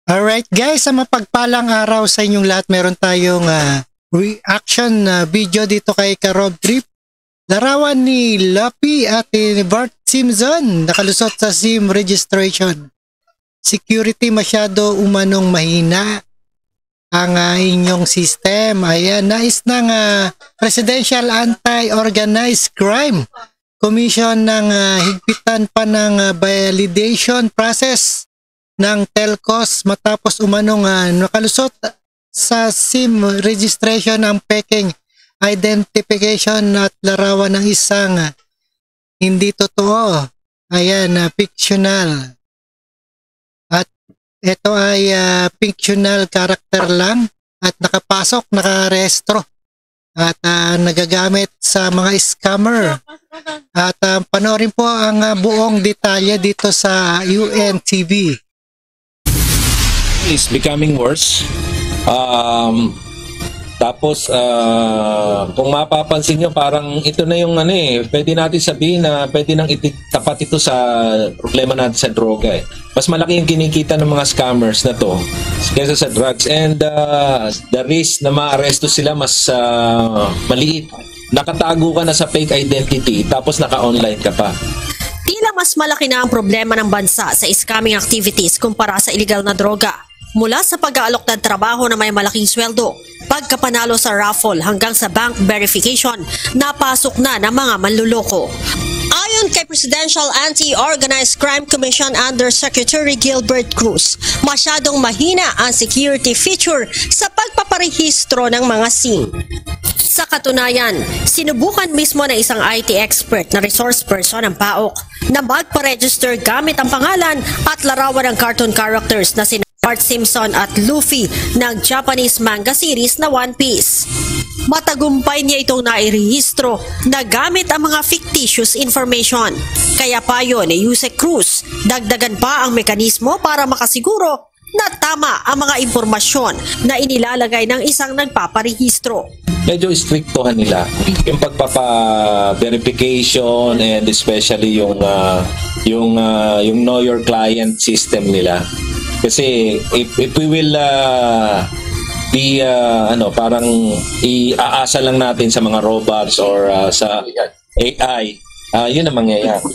Alright guys, sa mapagpalang araw sa inyong lahat, meron tayong reaction video dito kay Rob Trip. Larawan ni Lappy at ni Bart Simpson nakalusot sa SIM registration. Security masyado umanong mahina ang inyong system. Ayan, nais ng Presidential Anti-Organized Crime Commission ng higpitan pa ng validation process ng telcos matapos umanong nakalusot sa SIM registration ng peking identification at larawan ng isang hindi totoo. Ayan, fictional. At ito ay fictional character lang at nakapasok, nakarehistro at nagagamit sa mga scammer. At panoorin po ang buong detalye dito sa UNTV. Is becoming worse. Tapos kung mapapansin nyo, parang ito na yung pwede natin sabihin na pwede nang itapat ito sa problema natin sa droga. Mas malaki yung kinikita ng mga scammers na to kaysa sa drugs, and the risk na maaresto sila mas maliit. Nakatago ka na sa fake identity tapos naka-online ka pa. Tila mas malaki na ang problema ng bansa sa scamming activities kumpara sa illegal na droga. Mula sa pag-aalok ng trabaho na may malaking sweldo, pagkapanalo sa raffle hanggang sa bank verification, napasok na ng mga manluloko. Ayon kay Presidential Anti-Organized Crime Commission Undersecretary Gilbert Cruz, masyadong mahina ang security feature sa pagpaparehistro ng mga SIM. Sa katunayan, sinubukan mismo ng isang IT expert na resource person ng PAOK na magpa-register gamit ang pangalan at larawan ng cartoon characters na sina Bart Simpson at Luffy ng Japanese manga series na One Piece. Matagumpay niya itong nairehistro na gamit ang mga fictitious information. Kaya payo ni Yusek Cruz, dagdagan pa ang mekanismo para makasiguro na tama ang mga impormasyon na inilalagay ng isang nagpaparehistro. Medyo strictohan nila yung pagpapa-verification, and especially yung know your client system nila. Kasi if we will be parang iaasa lang natin sa mga robots or sa AI, yun ang mangyayari.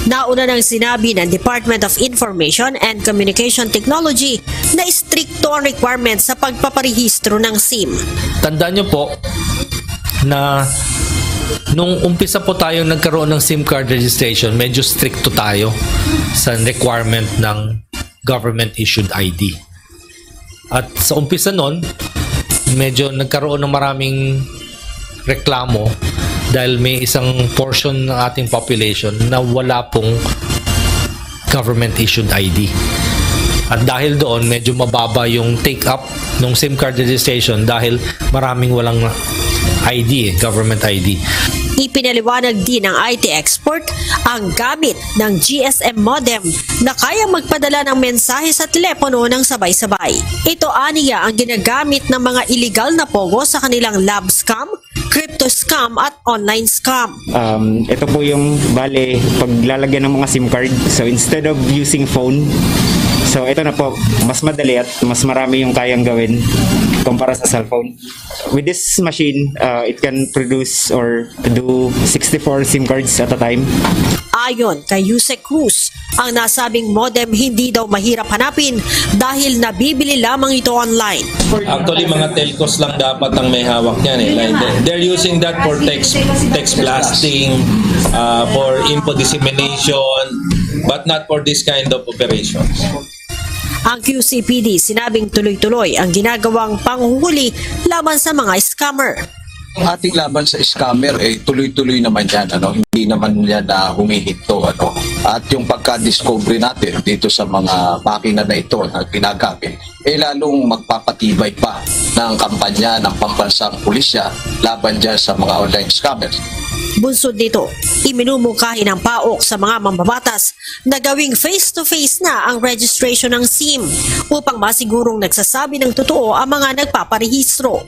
Nauna nang sinabi ng Department of Information and Communication Technology na istrikto ang requirements sa pagpaparehistro ng SIM. Tandaan nyo po na nung umpisa po tayo nagkaroon ng SIM card registration, medyo stricto tayo sa requirement ng government-issued ID. At sa umpisa nun, medyo nagkaroon ng maraming reklamo dahil may isang portion ng ating population na wala pong government-issued ID. At dahil doon, medyo mababa yung take-up ng SIM card registration dahil maraming walang ID, government ID. Ipinaliwanag din ng IT expert ang gamit ng GSM modem na kaya magpadala ng mensahe sa telepono ng sabay-sabay. Ito aniya ang ginagamit ng mga illegal na pogo sa kanilang lab scam, crypto scam at online scam. Ito po yung paglalagyan ng mga SIM card. So instead of using phone, so ito na po, mas madali at mas marami yung kayang gawin kumpara sa cellphone. With this machine, it can produce or do 64 SIM cards at a time. Ayon kay Yusek Cruz, ang nasabing modem hindi daw mahirap hanapin dahil nabibili lamang ito online. Actually, mga telcos lang dapat ang may hawak niyan. They're using that for text blasting, for info dissemination, but not for this kind of operations. Ang QCPD sinabing tuloy-tuloy ang ginagawang panghuhuli laban sa mga scammer. Ang ating laban sa scammer tuloy-tuloy naman yan, hindi naman yan humihinto, At yung pagka-discovery natin dito sa mga makina na ito na ginagamit, lalong magpapatibay pa ng kampanya ng pambansang pulisya laban dyan sa mga online scammers. Bunsod nito, iminumungkahi ng PAOK sa mga mambabatas na gawing face-to-face na ang registration ng SIM upang masigurong nagsasabi ng totoo ang mga nagpaparehistro.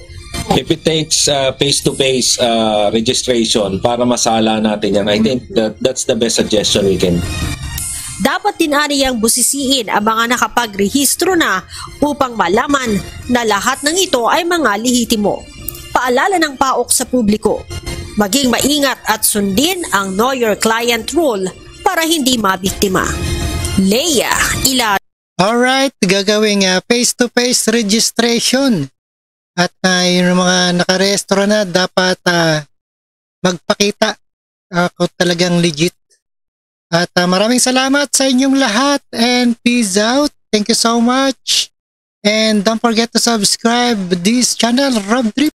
If it takes face-to-face registration para masala natin yan, I think that's the best suggestion we can. Dapat din aniyang busisiin ang mga nakapagrehistro na upang malaman na lahat ng ito ay mga lehitimo. Paalala ng PAOK sa publiko, maging maingat at sundin ang Know Your Client rule para hindi mabiktima. Leia Ila. Alright, gagawing face-to-face registration. At yung mga nakarehistro na dapat magpakita kung talagang legit. At maraming salamat sa inyong lahat and peace out. Thank you so much. And don't forget to subscribe this channel, Rob Drip.